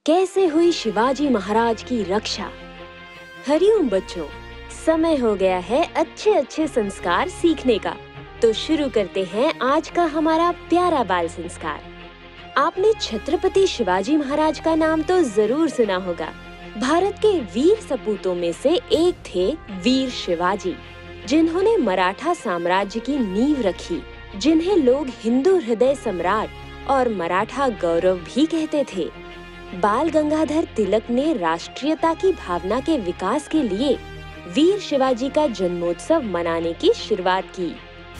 कैसे हुई शिवाजी महाराज की रक्षा। हरिओम बच्चों, समय हो गया है अच्छे अच्छे संस्कार सीखने का। तो शुरू करते हैं आज का हमारा प्यारा बाल संस्कार। आपने छत्रपति शिवाजी महाराज का नाम तो जरूर सुना होगा। भारत के वीर सपूतों में से एक थे वीर शिवाजी, जिन्होंने मराठा साम्राज्य की नींव रखी, जिन्हें लोग हिंदू हृदय सम्राट और मराठा गौरव भी कहते थे। बाल गंगाधर तिलक ने राष्ट्रीयता की भावना के विकास के लिए वीर शिवाजी का जन्मोत्सव मनाने की शुरुआत की।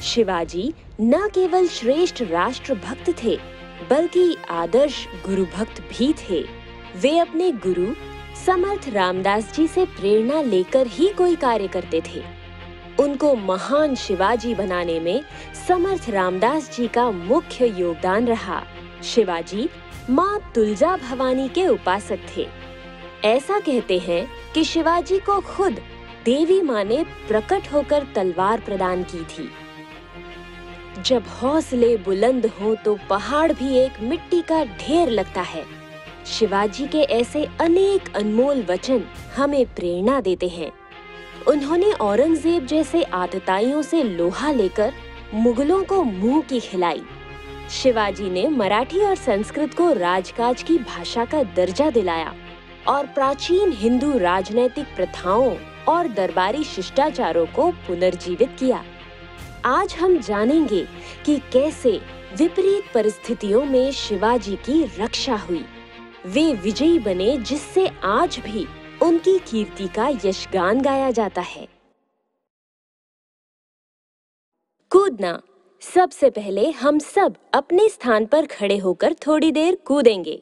शिवाजी न केवल श्रेष्ठ राष्ट्रभक्त थे, बल्कि आदर्श गुरु भक्त भी थे। वे अपने गुरु समर्थ रामदास जी से प्रेरणा लेकर ही कोई कार्य करते थे। उनको महान शिवाजी बनाने में समर्थ रामदास जी का मुख्य योगदान रहा। शिवाजी माँ तुलजा भवानी के उपासक थे। ऐसा कहते हैं कि शिवाजी को खुद देवी माँ ने प्रकट होकर तलवार प्रदान की थी। जब हौसले बुलंद हों तो पहाड़ भी एक मिट्टी का ढेर लगता है। शिवाजी के ऐसे अनेक अनमोल वचन हमें प्रेरणा देते हैं। उन्होंने औरंगजेब जैसे आतताइयों से लोहा लेकर मुगलों को मुंह की खिलाई। शिवाजी ने मराठी और संस्कृत को राजकाज की भाषा का दर्जा दिलाया और प्राचीन हिंदू राजनैतिक प्रथाओं और दरबारी शिष्टाचारों को पुनर्जीवित किया। आज हम जानेंगे कि कैसे विपरीत परिस्थितियों में शिवाजी की रक्षा हुई। वे विजयी बने, जिससे आज भी उनकी कीर्ति का यशगान गाया जाता है। कूदना। सबसे पहले हम सब अपने स्थान पर खड़े होकर थोड़ी देर कूदेंगे।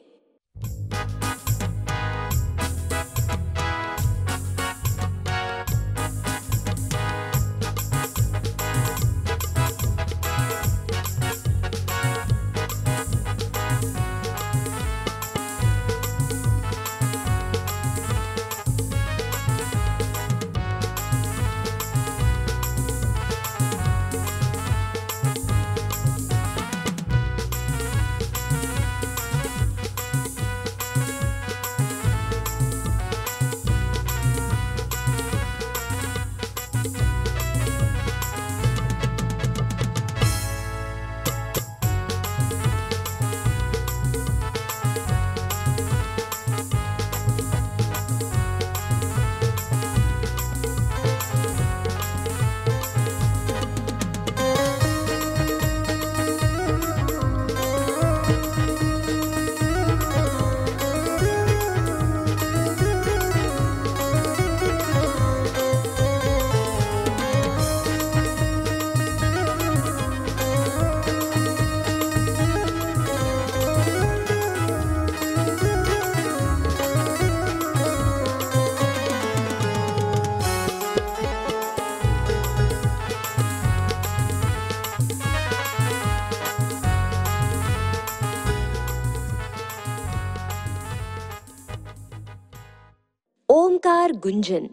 ओमकार गुंजन।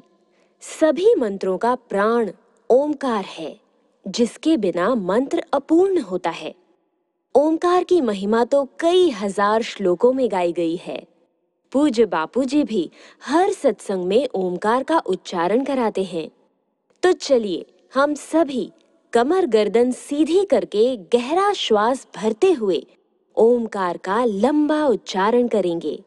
सभी मंत्रों का प्राण ओमकार है, जिसके बिना मंत्र अपूर्ण होता है। ओमकार की महिमा तो कई हजार श्लोकों में गाई गई है। पूज्य बापूजी भी हर सत्संग में ओमकार का उच्चारण कराते हैं। तो चलिए हम सभी कमर गर्दन सीधी करके गहरा श्वास भरते हुए ओमकार का लंबा उच्चारण करेंगे।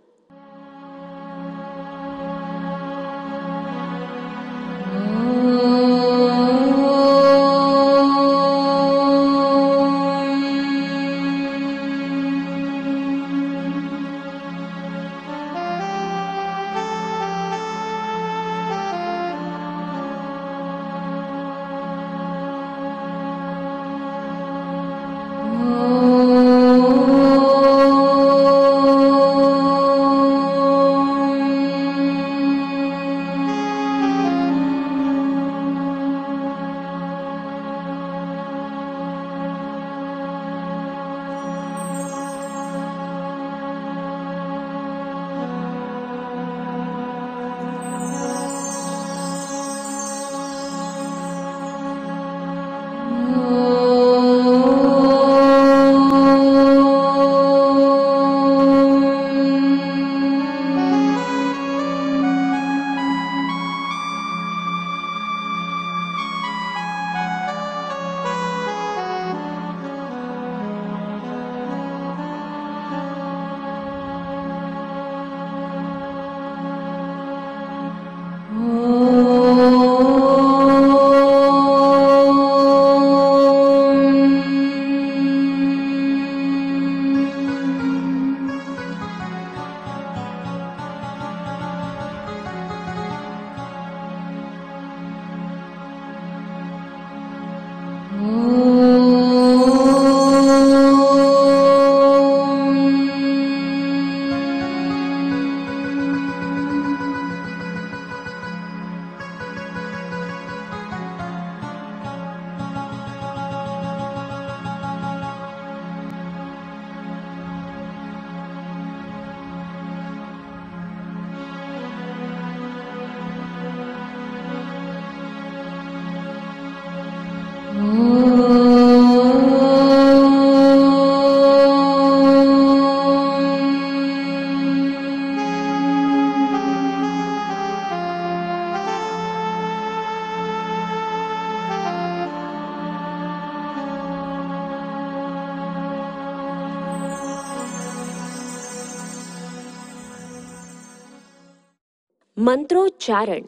मंत्रोच्चारण।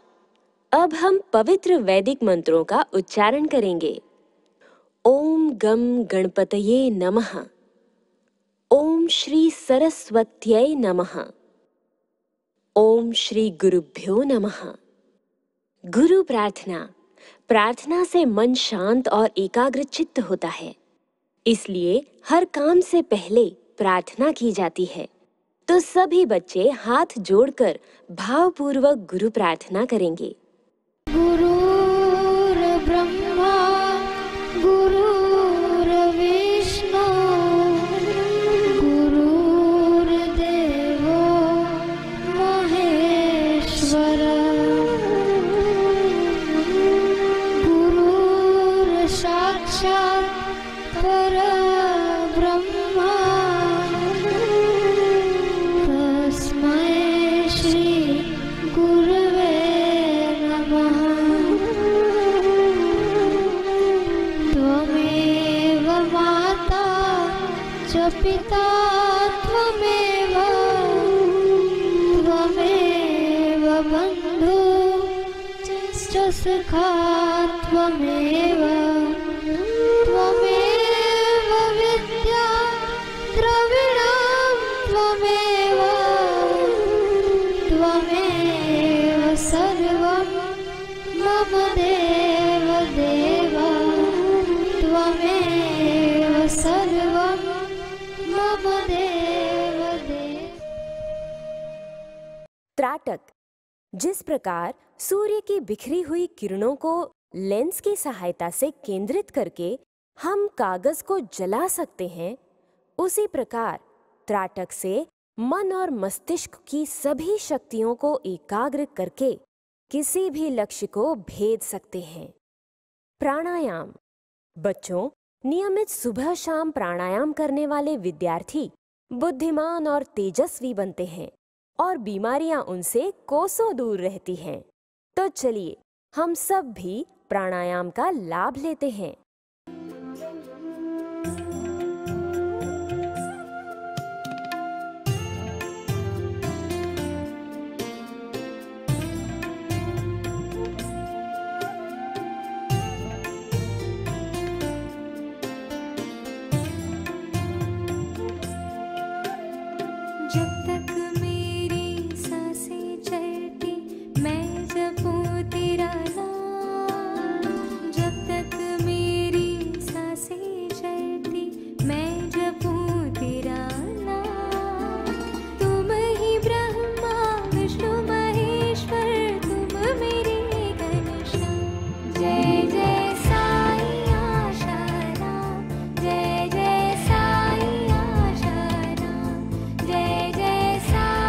अब हम पवित्र वैदिक मंत्रों का उच्चारण करेंगे। ओम गम गणपतये नमः। ओम श्री सरस्वत्यै नमः। ओम श्री गुरुभ्यो नमः। गुरु प्रार्थना। प्रार्थना से मन शांत और एकाग्रचित्त होता है, इसलिए हर काम से पहले प्रार्थना की जाती है। तो सभी बच्चे हाथ जोड़कर भावपूर्वक गुरु प्रार्थना करेंगे। गुरुर्ब्रह्मा गुरुर्विष्णु गुरुर्देवो महेश्वर गुरुर्साक्षात् परब्रह्मा तस्मै श्री गुरवे नमः। त्वमेव माता च पिता त्वमेव बन्धु च सखा त्वमेव विद्या द्रविणं त्वमेव सर्वं मम देव त्वमेव सर्वं मम देव। त्राटक। जिस प्रकार सूर्य की बिखरी हुई किरणों को लेंस की सहायता से केंद्रित करके हम कागज को जला सकते हैं, उसी प्रकार त्राटक से मन और मस्तिष्क की सभी शक्तियों को एकाग्र करके किसी भी लक्ष्य को भेद सकते हैं। प्राणायाम। बच्चों, नियमित सुबह शाम प्राणायाम करने वाले विद्यार्थी बुद्धिमान और तेजस्वी बनते हैं और बीमारियां उनसे कोसों दूर रहती हैं। तो चलिए हम सब भी प्राणायाम का लाभ लेते हैं। जब तक मेरी सांसें चलती मैं जपूं तेरा नाम। जब तक मेरी सांसें चलती मैं जपूं तेरा नाम। तुम ही ब्रह्मा विष्णु महेश्वर, तुम मेरे घनश्याम। जय जय साई आशाराम, जय जय साई आशाराम, जय जय साई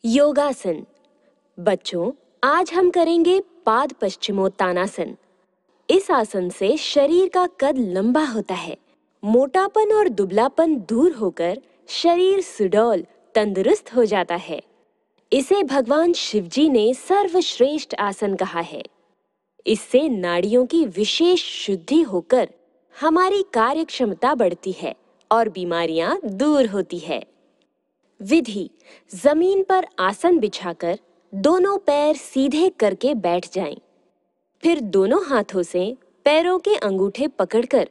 योगासन। बच्चों, आज हम करेंगे पाद पश्चिमोत्तानासन। इस आसन से शरीर का कद लंबा होता है, मोटापन और दुबलापन दूर होकर शरीर सुडौल तंदुरुस्त हो जाता है। इसे भगवान शिवजी ने सर्वश्रेष्ठ आसन कहा है। इससे नाड़ियों की विशेष शुद्धि होकर हमारी कार्य क्षमता बढ़ती है और बीमारियां दूर होती है। विधि: जमीन पर आसन बिछाकर दोनों पैर सीधे करके बैठ जाएं। फिर दोनों हाथों से पैरों के अंगूठे पकड़कर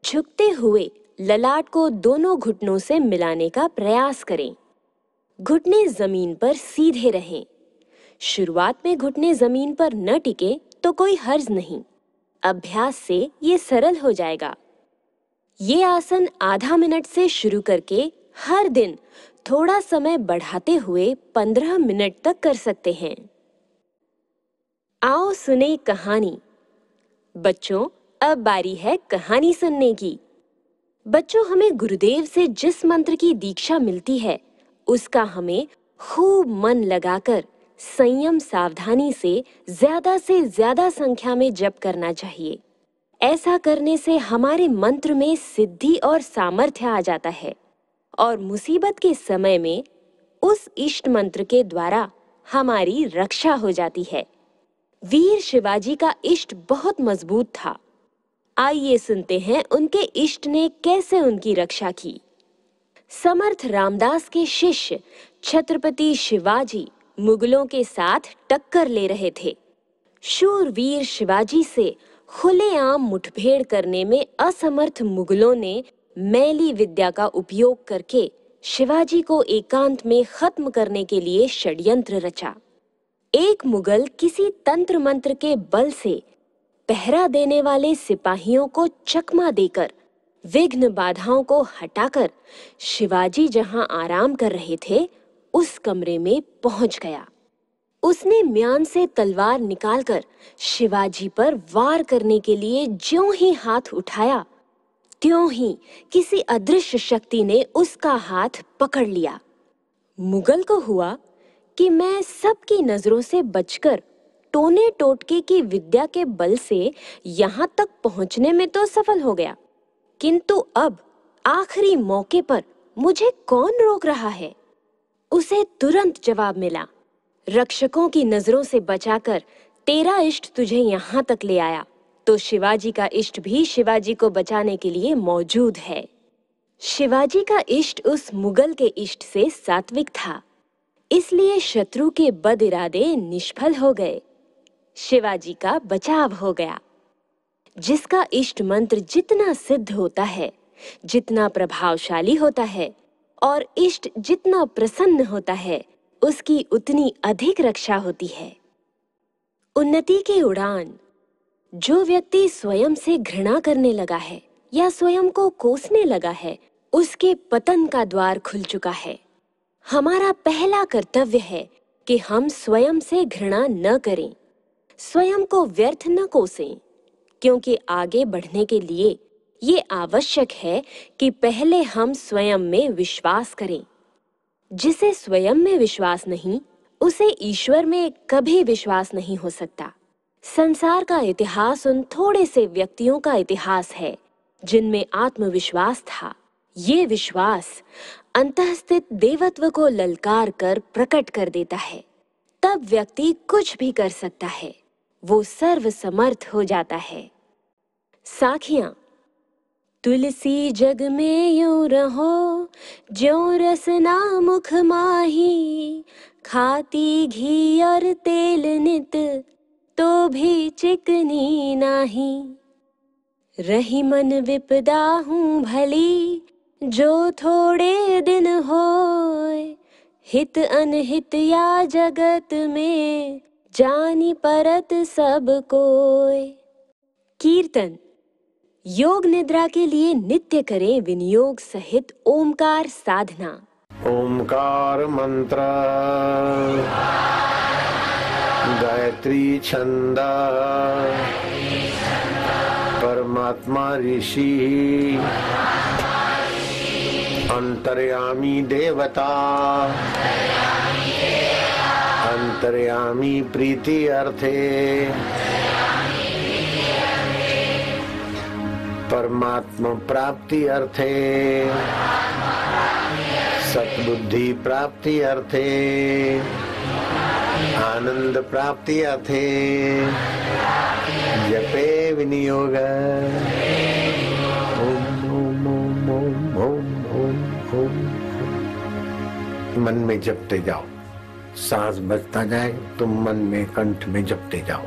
झुकते हुए ललाट को दोनों घुटनों से मिलाने का प्रयास करें। घुटने जमीन पर सीधे रहें। शुरुआत में घुटने जमीन पर न टिके तो कोई हर्ज नहीं, अभ्यास से ये सरल हो जाएगा। ये आसन आधा मिनट से शुरू करके हर दिन थोड़ा समय बढ़ाते हुए 15 मिनट तक कर सकते हैं। आओ सुने कहानी। बच्चों, अब बारी है कहानी सुनने की। बच्चों, हमें गुरुदेव से जिस मंत्र की दीक्षा मिलती है उसका हमें खूब मन लगाकर संयम सावधानी से ज्यादा संख्या में जप करना चाहिए। ऐसा करने से हमारे मंत्र में सिद्धि और सामर्थ्य आ जाता है और मुसीबत के समय में उस इष्ट मंत्र के द्वारा हमारी रक्षा हो जाती है। वीर शिवाजी का इष्ट बहुत मजबूत था। आइए सुनते हैं उनके इष्ट ने कैसे उनकी रक्षा की। समर्थ रामदास के शिष्य छत्रपति शिवाजी मुगलों के साथ टक्कर ले रहे थे। शूरवीर शिवाजी से खुलेआम मुठभेड़ करने में असमर्थ मुगलों ने मैली विद्या का उपयोग करके शिवाजी को एकांत में खत्म करने के लिए षड्यंत्र रचा। एक मुगल किसी तंत्र मंत्र के बल से पहरा देने वाले सिपाहियों को चकमा देकर विघ्न बाधाओं को हटाकर शिवाजी जहां आराम कर रहे थे उस कमरे में पहुंच गया। उसने म्यान से तलवार निकालकर शिवाजी पर वार करने के लिए ज्यों ही हाथ उठाया, त्यों ही किसी अदृश्य शक्ति ने उसका हाथ पकड़ लिया। मुगल को हुआ कि मैं सबकी नजरों से बचकर टोने टोटके की विद्या के बल से यहाँ तक पहुँचने में तो सफल हो गया, किंतु अब आखिरी मौके पर मुझे कौन रोक रहा है? उसे तुरंत जवाब मिला, रक्षकों की नजरों से बचाकर तेरा इष्ट तुझे यहाँ तक ले आया, तो शिवाजी का इष्ट भी शिवाजी को बचाने के लिए मौजूद है। शिवाजी का इष्ट उस मुगल के इष्ट से सात्विक था, इसलिए शत्रु के बद इरादे निष्फल हो गए। शिवाजी का बचाव हो गया। जिसका इष्ट मंत्र जितना सिद्ध होता है, जितना प्रभावशाली होता है और इष्ट जितना प्रसन्न होता है, उसकी उतनी अधिक रक्षा होती है। उन्नति की उड़ान। जो व्यक्ति स्वयं से घृणा करने लगा है या स्वयं को कोसने लगा है, उसके पतन का द्वार खुल चुका है। हमारा पहला कर्तव्य है कि हम स्वयं से घृणा न करें, स्वयं को व्यर्थ न कोसें, क्योंकि आगे बढ़ने के लिए ये आवश्यक है कि पहले हम स्वयं में विश्वास करें। जिसे स्वयं में विश्वास नहीं, उसे ईश्वर में कभी विश्वास नहीं हो सकता। संसार का इतिहास उन थोड़े से व्यक्तियों का इतिहास है जिनमें आत्मविश्वास था। ये विश्वास अंतःस्थित देवत्व को ललकार कर प्रकट कर देता है। तब व्यक्ति कुछ भी कर सकता है, वो सर्वसमर्थ हो जाता है। साखियां। तुलसी जग में यूं रहो, ज्यों रसना मुख माही, खाती घी और तेल नित, तो भी चिकनी नाही। रही मन विपदा हूँ भली, जो थोड़े दिन होए, हित अनहित या जगत में, जानी परत सब कोय। कीर्तन। योग निद्रा के लिए नित्य करें विनियोग सहित ओमकार साधना। ओमकार मंत्र, गायत्री छंद, परमात्मा ऋषि, अंतर्यामी देवता, अंतर्यामी प्रीति अर्थे परमात्मा प्राप्ति अर्थे सतबुद्धि प्राप्ति अर्थे आनंद प्राप्ति अर्थे जपे विनियोग ओम ओम ओम ओम ओम ओम ओम। मन में जपते जाओ, सांस बजता जाए तुम मन में कंठ में जपते जाओ।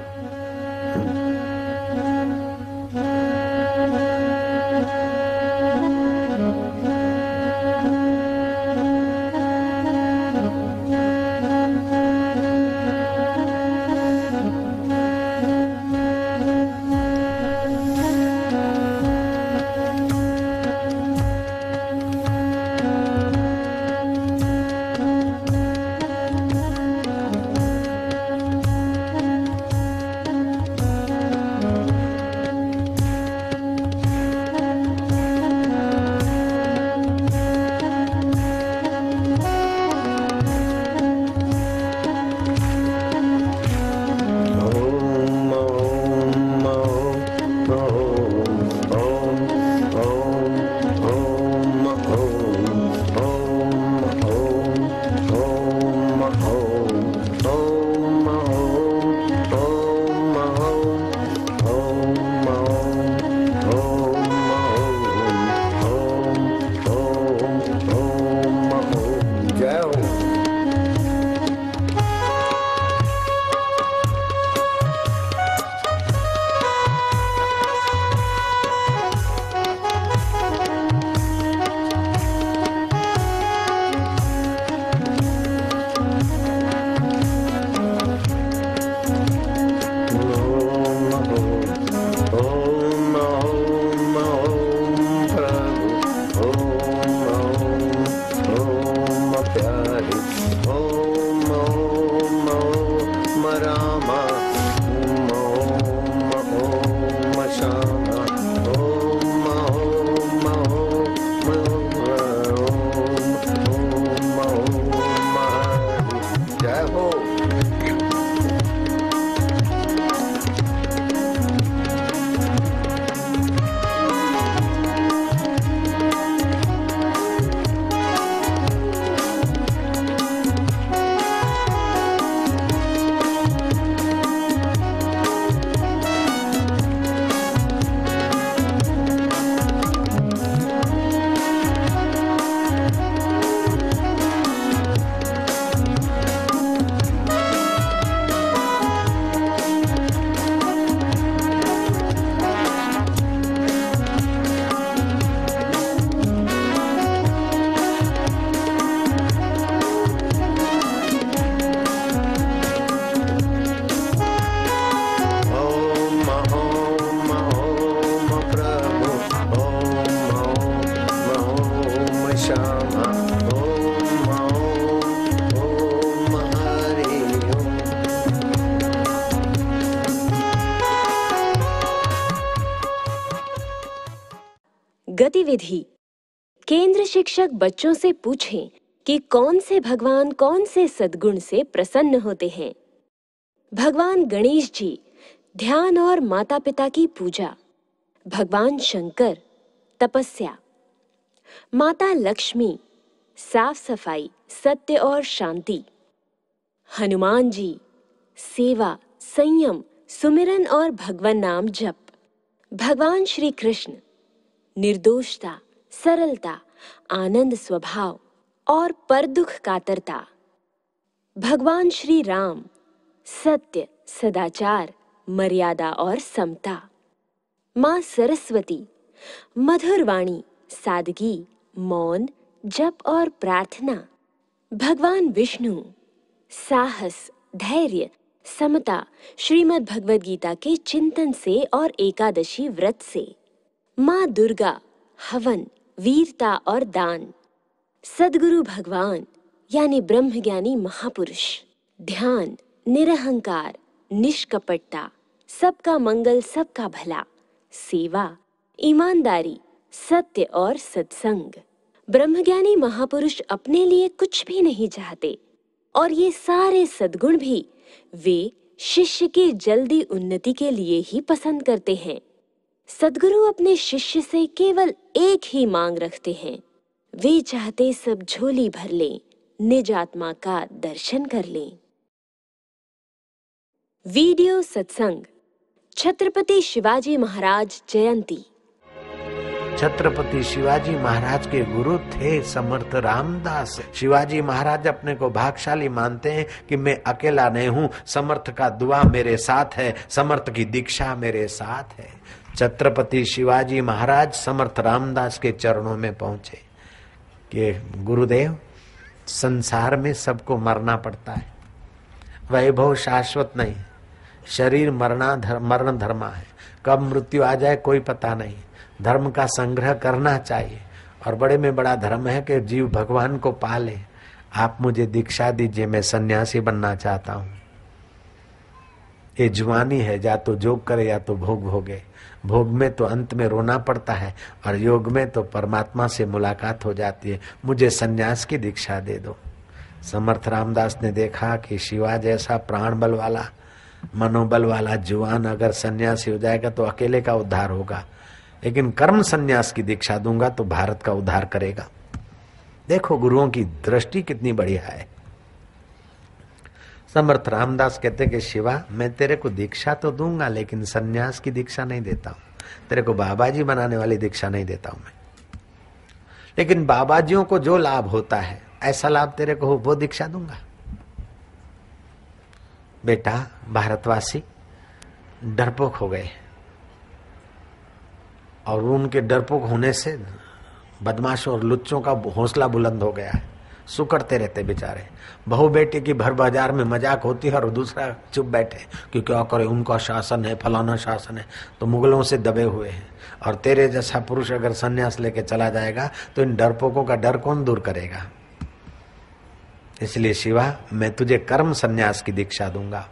गतिविधि। केंद्र शिक्षक बच्चों से पूछें कि कौन से भगवान कौन से सद्गुण से प्रसन्न होते हैं। भगवान गणेश जी, ध्यान और माता पिता की पूजा। भगवान शंकर, तपस्या। माता लक्ष्मी, साफ सफाई, सत्य और शांति। हनुमान जी, सेवा, संयम, सुमिरन और भगवान नाम जप। भगवान श्री कृष्ण, निर्दोषता, सरलता, आनंद स्वभाव और पर दुख कातरता। भगवान श्री राम, सत्य, सदाचार, मर्यादा और समता। मां सरस्वती, मधुर वाणी, सादगी, मौन, जप और प्रार्थना। भगवान विष्णु, साहस, धैर्य, समता, श्रीमद् भगवद गीता के चिंतन से और एकादशी व्रत से। मां दुर्गा, हवन, वीरता और दान। सद्गुरु भगवान यानी ब्रह्मज्ञानी महापुरुष, ध्यान, निरहंकार, निष्कपटता, सबका मंगल, सबका भला, सेवा, ईमानदारी, सत्य और सत्संग। ब्रह्मज्ञानी महापुरुष अपने लिए कुछ भी नहीं चाहते, और ये सारे सद्गुण भी वे शिष्य की जल्दी उन्नति के लिए ही पसंद करते हैं। सद्गुरु अपने शिष्य से केवल एक ही मांग रखते हैं। वे चाहते सब झोली भर लें, निज आत्मा का दर्शन कर लें। वीडियो सत्संग छत्रपति शिवाजी महाराज जयंती। छत्रपति शिवाजी महाराज के गुरु थे समर्थ रामदास। शिवाजी महाराज अपने को भाग्यशाली मानते हैं कि मैं अकेला नहीं हूँ, समर्थ का दुआ मेरे साथ है, समर्थ की दीक्षा मेरे साथ है। छत्रपति शिवाजी महाराज समर्थ रामदास के चरणों में पहुंचे कि गुरुदेव, संसार में सबको मरना पड़ता है, वैभव शाश्वत नहीं, शरीर मरण धर्मा है, कब मृत्यु आ जाए कोई पता नहीं। धर्म का संग्रह करना चाहिए और बड़े में बड़ा धर्म है कि जीव भगवान को पाले। आप मुझे दीक्षा दीजिए, मैं सन्यासी बनना चाहता हूँ। ये जुआनी है, या तो जोग करे या तो भोग भोगे। भोग में तो अंत में रोना पड़ता है और योग में तो परमात्मा से मुलाकात हो जाती है। मुझे सन्यास की दीक्षा दे दो। समर्थ रामदास ने देखा कि शिवा जैसा प्राण बल वाला, मनोबल वाला जुआन अगर सन्यासी हो जाएगा तो अकेले का उद्धार होगा, लेकिन कर्म सन्यास की दीक्षा दूंगा तो भारत का उद्धार करेगा। देखो गुरुओं की दृष्टि कितनी बढ़िया है। समर्थ रामदास कहते कि शिवा, मैं तेरे को दीक्षा तो दूंगा लेकिन सन्यास की दीक्षा नहीं देता हूं, तेरे को बाबाजी बनाने वाली दीक्षा नहीं देता हूं मैं, लेकिन बाबाजियों को जो लाभ होता है ऐसा लाभ तेरे को हो वो दीक्षा दूंगा। बेटा, भारतवासी डरपोक हो गए और उनके डरपोक होने से बदमाशों और लुच्चों का हौसला बुलंद हो गया है। सुकड़ते रहते बेचारे। बहू बेटी की भर बाजार में मजाक होती है और दूसरा चुप बैठे कि क्या करे, उनका शासन है, फलाना शासन है, तो मुगलों से दबे हुए हैं। और तेरे जैसा पुरुष अगर संन्यास लेके चला जाएगा तो इन डरपोकों का डर कौन दूर करेगा। इसलिए शिवा, मैं तुझे कर्म संन्यास की दीक्षा दूंगा।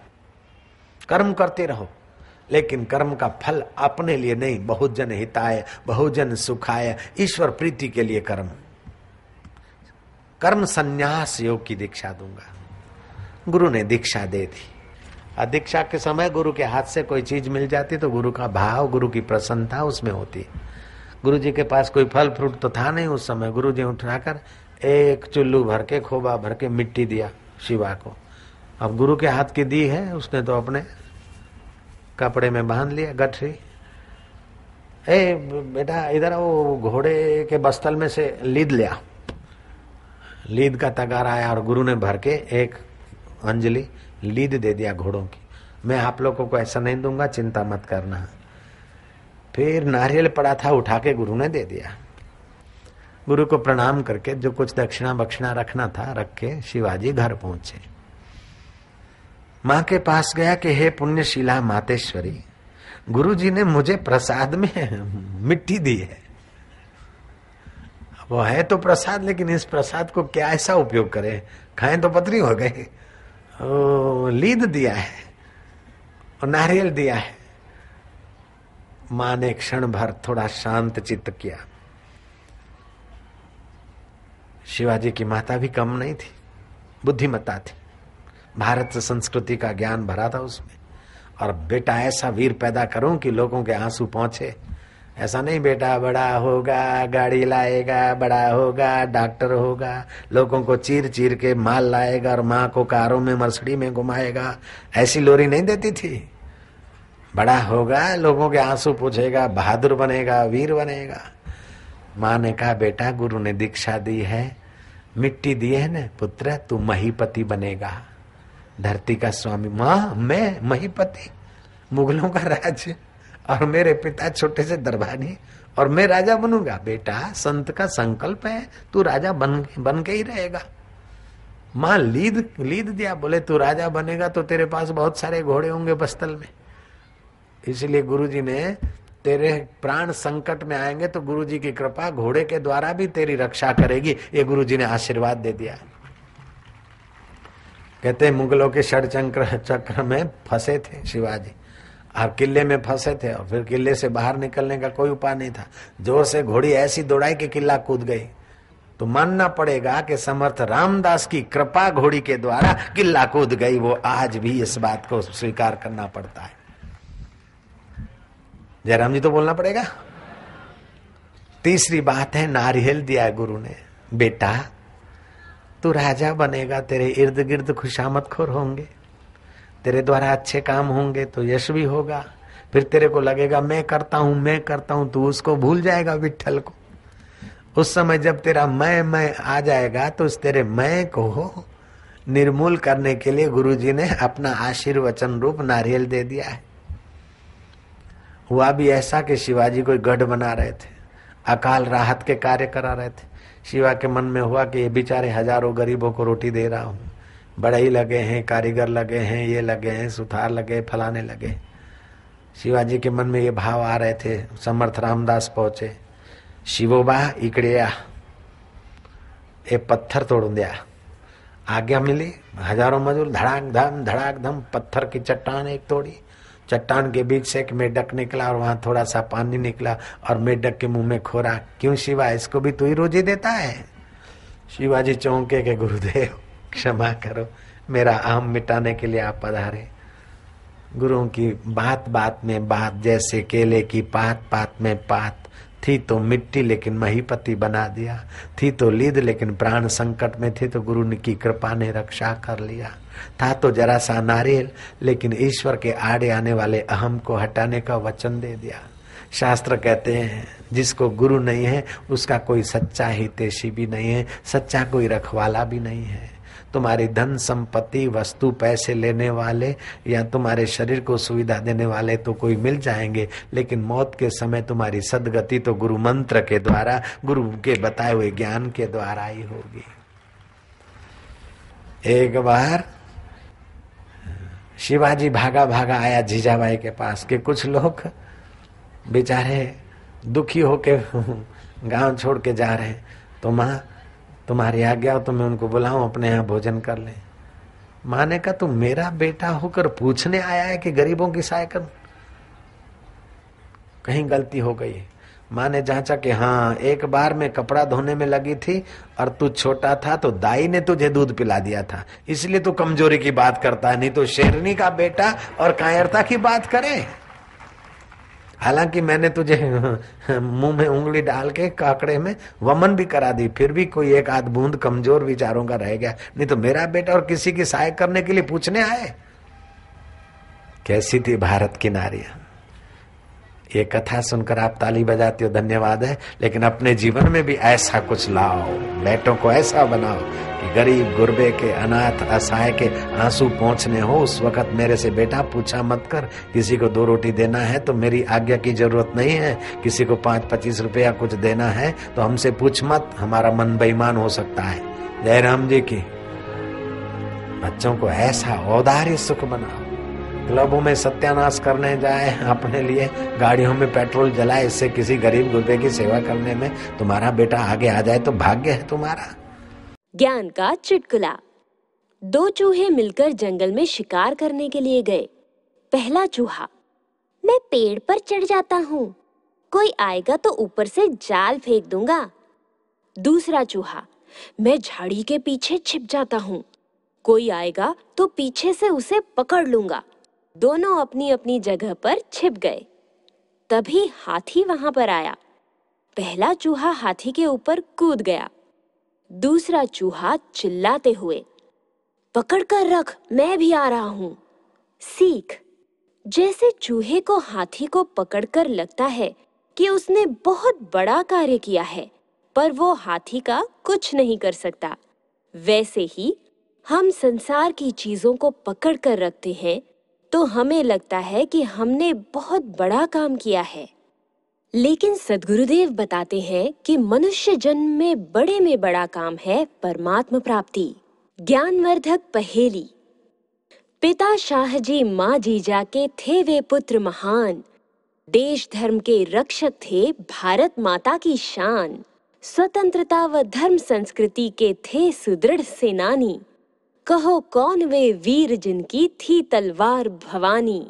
कर्म करते रहो, लेकिन कर्म का फल अपने लिए नहीं, बहुजन हिताय बहुजन सुखाय, ईश्वर प्रीति के लिए कर्म। कर्म संन्यास योग की दीक्षा दूंगा। गुरु ने दीक्षा दे दी। दीक्षा के समय गुरु के हाथ से कोई चीज मिल जाती तो गुरु का भाव, गुरु की प्रसन्नता उसमें होती। गुरु जी के पास कोई फल फ्रूट तो था नहीं उस समय। गुरु जी उठाकर एक चुल्लू भर के, खोबा भर के मिट्टी दिया शिवा को। अब गुरु के हाथ की दी है, उसने तो अपने कपड़े में बांध लिया गठरी। ए बेटा, इधर वो घोड़े के बस्तल में से लीद लिया। लीद का तगारा आया और गुरु ने भर के एक अंजलि लीद दे दिया घोड़ों की। मैं आप लोगों को ऐसा नहीं दूंगा, चिंता मत करना। फिर नारियल पड़ा था, उठा के गुरु ने दे दिया। गुरु को प्रणाम करके जो कुछ दक्षिणा बक्षिणा रखना था रख के शिवाजी घर पहुंचे। माँ के पास गया कि हे पुण्यशीला मातेश्वरी, गुरु जी ने मुझे प्रसाद में मिट्टी दी है। वो है तो प्रसाद, लेकिन इस प्रसाद को क्या ऐसा उपयोग करें, खाएं तो पतरी हो गई। लीद दिया है और नारियल दिया है। माँ ने क्षण भर थोड़ा शांत चित्त किया। शिवाजी की माता भी कम नहीं थी, बुद्धिमता थी, भारत संस्कृति का ज्ञान भरा था उसमें। और बेटा ऐसा वीर पैदा करूं कि लोगों के आंसू पहुंचे। ऐसा नहीं बेटा बड़ा होगा, गाड़ी लाएगा, बड़ा होगा, डॉक्टर होगा, लोगों को चीर चीर के माल लाएगा और माँ को कारों में मर्सिडी में घुमाएगा, ऐसी लोरी नहीं देती थी। बड़ा होगा, लोगों के आंसू पूछेगा, बहादुर बनेगा, वीर बनेगा। माँ ने कहा बेटा, गुरु ने दीक्षा दी है, मिट्टी दी है ना पुत्र, तू महीपति बनेगा, धरती का स्वामी। माँ, मैं महीपति? मुगलों का राज्य और मेरे पिता छोटे से दरबारी और मैं राजा बनूंगा? बेटा, संत का संकल्प है, तू राजा बन के ही रहेगा। माँ लीद दिया, बोले तू राजा बनेगा तो तेरे पास बहुत सारे घोड़े होंगे बस्तल में। इसलिए गुरुजी ने, तेरे प्राण संकट में आएंगे तो गुरुजी की कृपा घोड़े के द्वारा भी तेरी रक्षा करेगी, ये गुरुजी ने आशीर्वाद दे दिया। कहते मुगलों के षड्यंत्र चक्र में फंसे थे शिवाजी और किले में फंसे थे और फिर किले से बाहर निकलने का कोई उपाय नहीं था। जोर से घोड़ी ऐसी दौड़ाई कि किला कूद गई। तो मानना पड़ेगा कि समर्थ रामदास की कृपा घोड़ी के द्वारा किला कूद गई। वो आज भी इस बात को स्वीकार करना पड़ता है। जयराम जी तो बोलना पड़ेगा। तीसरी बात है, नारियल दिया गुरु ने। बेटा तू राजा बनेगा, तेरे इर्द गिर्द खुशामदखोर होंगे, तेरे द्वारा अच्छे काम होंगे तो यश भी होगा। फिर तेरे को लगेगा मैं करता हूं, तू उसको भूल जाएगा, विठ्ठल को। उस समय जब तेरा मैं आ जाएगा तो उस तेरे मैं को निर्मूल करने के लिए गुरुजी ने अपना आशीर्वचन रूप नारियल दे दिया है। हुआ भी ऐसा कि शिवाजी कोई गढ़ बना रहे थे, अकाल राहत के कार्य करा रहे थे। शिवा के मन में हुआ कि ये बेचारे हजारों गरीबों को रोटी दे रहा हूँ, बढ़ई लगे हैं, कारीगर लगे हैं, ये लगे हैं, सुथार लगे, फलाने लगे। शिवाजी के मन में ये भाव आ रहे थे। समर्थ रामदास पहुंचे। शिवोबा इकड़े आ, ये पत्थर तोड़ दिया। आज्ञा मिली। हजारों मजदूर धड़ाक धम पत्थर की चट्टान एक तोड़ी। चट्टान के बीच से एक मेढक निकला और वहां थोड़ा सा पानी निकला और मेढक के मुंह में खोरा। क्यों शिवा, इसको भी तू ही रोजी देता है? शिवाजी चौंके के गुरुदेव क्षमा करो, मेरा आम मिटाने के लिए आप पधारे। गुरुओं की बात बात में बात, जैसे केले की पात पात में पात। थी तो मिट्टी लेकिन महीपति बना दिया, थी तो लीद लेकिन प्राण संकट में थे तो गुरु की कृपा ने रक्षा कर लिया। था तो जरा सा नारियल लेकिन ईश्वर के आड़े आने वाले अहम को हटाने का वचन दे दिया। शास्त्र कहते हैं जिसको गुरु नहीं है उसका कोई सच्चा हितैषी भी नहीं है, सच्चा कोई रखवाला भी नहीं है। तुम्हारी धन संपत्ति वस्तु पैसे लेने वाले या तुम्हारे शरीर को सुविधा देने वाले तो कोई मिल जाएंगे, लेकिन मौत के समय तुम्हारी सदगति तो गुरु मंत्र के द्वारा, गुरु के बताए हुए ज्ञान के द्वारा ही होगी। एक बार शिवाजी भागा भागा आया जीजाबाई के पास कि कुछ लोग बेचारे दुखी होके गांव छोड़ के जा रहे हैं, तो माँ तुम्हारी आज्ञा हो तो मैं उनको बुलाऊं, अपने यहाँ भोजन कर ले। माँ ने कहा तुम मेरा बेटा होकर पूछने आया है कि गरीबों की सहायता करूं? कहीं गलती हो गई। माँ ने जांचा कि हाँ, एक बार मैं कपड़ा धोने में लगी थी और तू छोटा था तो दाई ने तुझे दूध पिला दिया था, इसलिए तू कमजोरी की बात करता है, नहीं तो शेरनी का बेटा और कायरता की बात करे। हालांकि मैंने तुझे मुंह में उंगली डाल के काकड़े में वमन भी करा दी, फिर भी कोई एक आध बूंद कमजोर विचारों का रह गया, नहीं तो मेरा बेटा और किसी की सहायता करने के लिए पूछने आए। कैसी थी भारत की नारियां। ये कथा सुनकर आप ताली बजाते हो, धन्यवाद है, लेकिन अपने जीवन में भी ऐसा कुछ लाओ, बेटों को ऐसा बनाओ कि गरीब गुरबे के अनाथ असहाय के आंसू पहुंचने हो। उस वक्त मेरे से बेटा पूछा मत कर, किसी को 2 रोटी देना है तो मेरी आज्ञा की जरूरत नहीं है, किसी को 5-25 रुपया कुछ देना है तो हमसे पूछ मत, हमारा मन बेईमान हो सकता है। जयराम जी की बच्चों को ऐसा औदार्य सुख बनाओ। क्लबों में सत्यानाश करने जाए, अपने लिए गाड़ियों में पेट्रोल जलाए, इससे किसी गरीब गुरबे की सेवा करने में तुम्हारा बेटा आगे आ जाए तो भाग्य है तुम्हारा। ज्ञान का चुटकुला। 2 चूहे मिलकर जंगल में शिकार करने के लिए गए। पहला चूहा, मैं पेड़ पर चढ़ जाता हूँ, कोई आएगा तो ऊपर से जाल फेंक दूंगा। दूसरा चूहा, मैं झाड़ी के पीछे छिप जाता हूँ, कोई आएगा तो पीछे से उसे पकड़ लूंगा। दोनों अपनी अपनी जगह पर छिप गए। तभी हाथी वहां पर आया। पहला चूहा हाथी के ऊपर कूद गया। दूसरा चूहा चिल्लाते हुए, पकड़ कर रख, मैं भी आ रहा हूं। सीख, जैसे चूहे को हाथी को पकड़कर लगता है कि उसने बहुत बड़ा कार्य किया है, पर वो हाथी का कुछ नहीं कर सकता, वैसे ही हम संसार की चीजों को पकड़ कर रखते हैं तो हमें लगता है कि हमने बहुत बड़ा काम किया है। लेकिन सद्गुरुदेव बताते हैं कि मनुष्य जन्म में बड़ा काम है परमात्मा प्राप्ति। ज्ञानवर्धक पहेली। पिता शाहजी माँ जीजा के थे वे पुत्र महान, देश धर्म के रक्षक थे भारत माता की शान। स्वतंत्रता व धर्म संस्कृति के थे सुदृढ़ सेनानी, कहो कौन वे वीर जिनकी थी तलवार भवानी।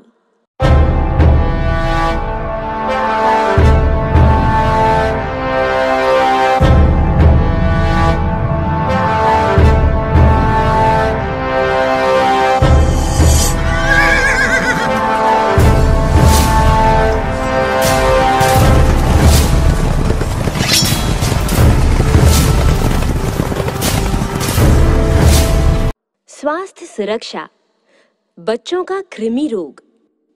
स्वास्थ्य सुरक्षा। बच्चों का कृमि रोग।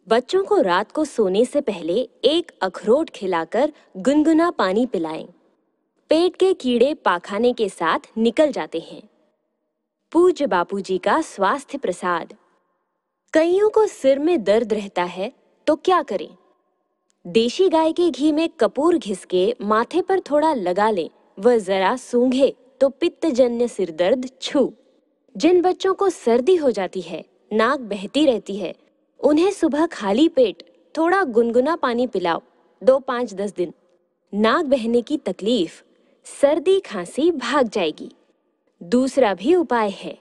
बच्चों को रात को सोने से पहले एक अखरोट खिलाकर गुनगुना पानी पिलाएं। पेट के कीड़े पाखाने के साथ निकल जाते हैं। पूज्य बापूजी का स्वास्थ्य प्रसाद। कईयों को सिर में दर्द रहता है तो क्या करें? देशी गाय के घी में कपूर घिस के माथे पर थोड़ा लगा लें व जरा सूंघे तो पित्तजन्य सिर दर्द छू। जिन बच्चों को सर्दी हो जाती है, नाक बहती रहती है, उन्हें सुबह खाली पेट थोड़ा गुनगुना पानी पिलाओ 2, 5, 10 दिन। नाक बहने की तकलीफ, सर्दी खांसी भाग जाएगी। दूसरा भी उपाय है।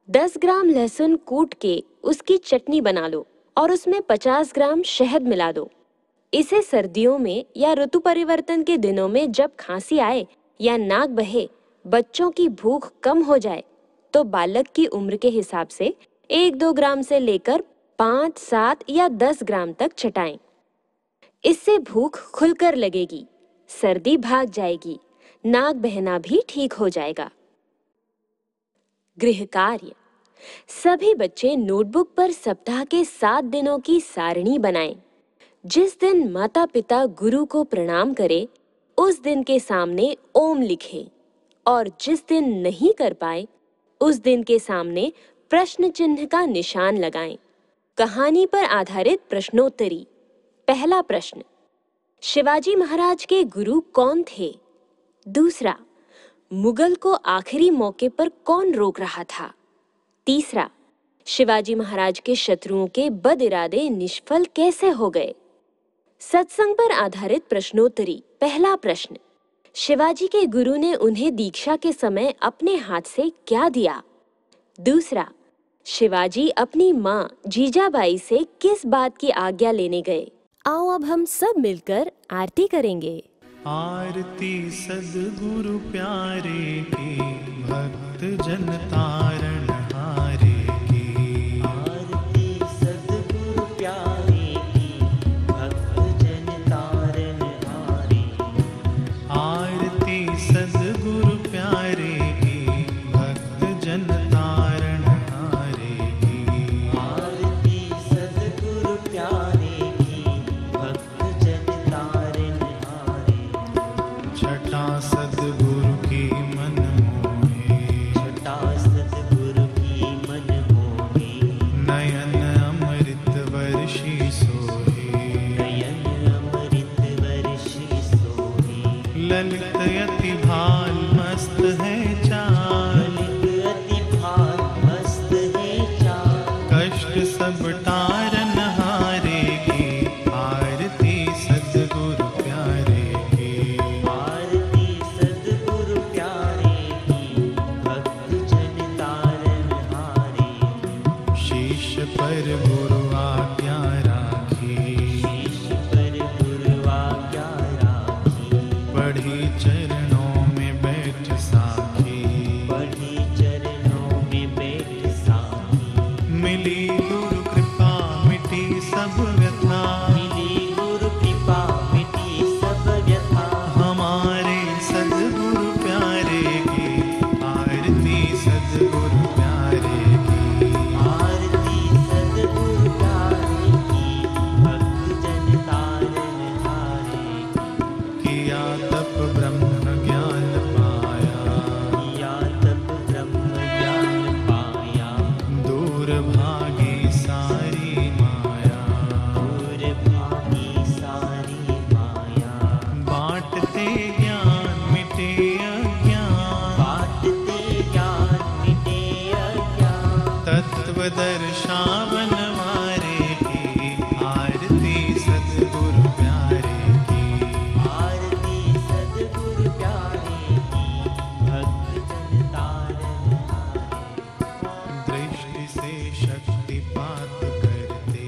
10 ग्राम लहसुन कूट के उसकी चटनी बना लो और उसमें 50 ग्राम शहद मिला दो। इसे सर्दियों में या ऋतु परिवर्तन के दिनों में जब खांसी आए या नाक बहे, बच्चों की भूख कम हो जाए तो बालक की उम्र के हिसाब से 1-2 ग्राम से लेकर 5, 7 या 10 ग्राम तक चटाएं। इससे भूख खुलकर लगेगी, सर्दी भाग जाएगी, नाक बहना भी ठीक हो जाएगा। गृह कार्य। सभी बच्चे नोटबुक पर सप्ताह के 7 दिनों की सारणी बनाएं। जिस दिन माता पिता गुरु को प्रणाम करें, उस दिन के सामने ओम लिखें और जिस दिन नहीं कर पाए, उस दिन के सामने प्रश्न चिन्ह का निशान लगाएं। कहानी पर आधारित प्रश्नोत्तरी। पहला प्रश्न, शिवाजी महाराज के गुरु कौन थे? दूसरा, मुगल को आखिरी मौके पर कौन रोक रहा था? तीसरा, शिवाजी महाराज के शत्रुओं के बद इरादे निष्फल कैसे हो गए? सत्संग पर आधारित प्रश्नोत्तरी। पहला प्रश्न, शिवाजी के गुरु ने उन्हें दीक्षा के समय अपने हाथ से क्या दिया? दूसरा, शिवाजी अपनी माँ जीजाबाई से किस बात की आज्ञा लेने गए? आओ अब हम सब मिलकर आरती करेंगे। आरती सद्गुरु प्यारे की, भक्त जन तारण हारे की। आरती सद्गुरु प्यारे की, भक्त जन तारण हारे। आरती सद्गुरु प्यारे की, भक्त जन तारण हारे की। आरती सद्गुरु प्यारे की, भक्त जन तारण हारे। छटा सद्गुरु की मन मोहे, छटा सद्गुरु की मन मोहे। नयन अमृत वर्षी सोहे। नयन अमृत वर्षी सोहे। ललित अति भाल मस्त है चाल। ललित अति भाल मस्त है चाल। कष्ट सब तारन हारे की, आरती सद्गुरु प्यारे की। आरती सद्गुरु प्यारे की, भक्त जन तारण हारे। शीश पर गुरु आज्ञा राखी। शीश पर गुरु आज्ञा राखी। पढ़ी चरणों में बैठ साखी। पढ़ी चरणों में बैठ साखी। मिली गुरु कृपा मिटी सब व्यथा। मिली गुरु कृपा मिटी सब व्यथा। हमारे सद्गुरु प्यारे की, आरती सद्गुरु प्यारे की। आरती सद्गुरु प्यारे की, भक्त जन तारण हारे। किया तप ब्रह्म ज्ञान पाया। किया तप ब्रह्म ज्ञान पाया। दूर भागी सारी माया। दूर भागी सारी माया। बांटते ज्ञान मिटे अज्ञान। बांटते ज्ञान मिटे अज्ञान। तत्व दर्शावन वारे की, आरती सद्गुरु प्यारे की। आरती सद्गुरु प्यारे की, भक्त जन तारण हारे। दृष्टि से शक्तिपात करते।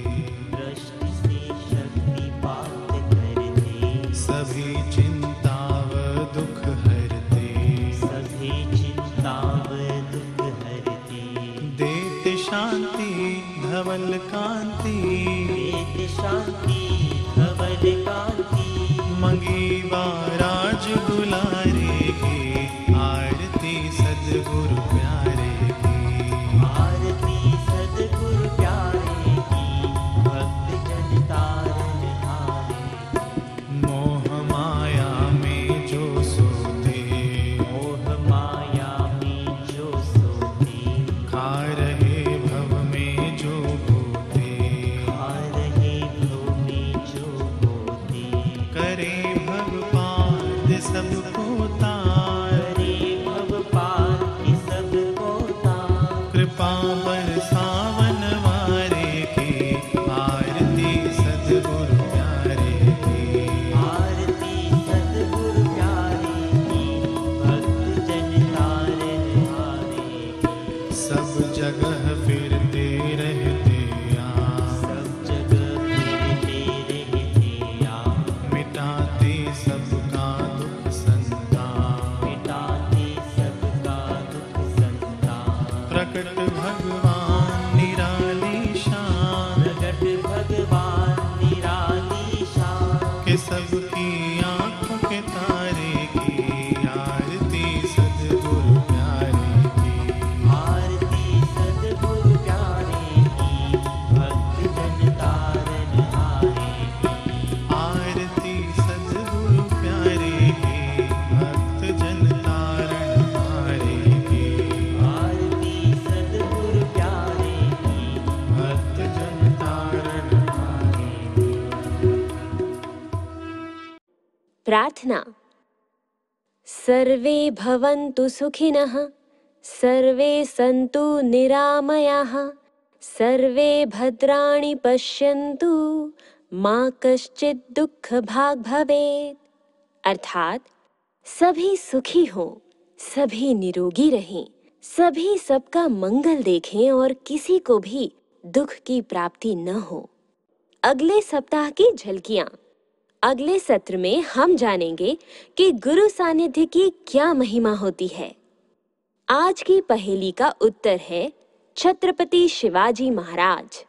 दृष्टि से शक्तिपात करते। सभी चिंता व दुख हरते। सभी चिंता व दुख हरते। देते शांति धवल कांति। वेद शांति धवल कांति। मंगीवा राज दुलारे की, आरती सद्गुरु प्यारे की। आरती सबको तार, करे भव पार के सबको तार। कृपा बरसावन वारे की, आरती सद्गुरु प्यारे की। आरती सद्गुरु प्यारे की, भक्त जन तारन हारे की। सब जगह फिरते रहते आप, सब जगह फिरते रहते आप। मिटाते सबका दुख संताप। मिटाते सबका दुख संताप। प्रकट भगवान निराली शान, प्रगट भगवान निराली शान। के सबकी आंखों के तारे की, आरती सद्गुरु प्यारे की। आरती सद्गुरु प्यारे की, भक्त जन तारन हारे की। आरती सद्गुरु प्यारे की, भक्त जन तारण हारे की। आरती सद्गुरु प्यारे की, भक्त जन तारण हारे की। प्रार्थना। सर्वे भवन्तु सुखिनः, सर्वे सन्तु निरामयाः, सर्वे भद्राणि पश्यन्तु, मा कश्चित् दुःख भाग् भवेत्। अर्थात सभी सुखी हों, सभी निरोगी रहें, सभी सबका मंगल देखें और किसी को भी दुख की प्राप्ति न हो। अगले सप्ताह की झलकियां। अगले सत्र में हम जानेंगे कि गुरु सानिध्य की क्या महिमा होती है। आज की पहेली का उत्तर है छत्रपति शिवाजी महाराज।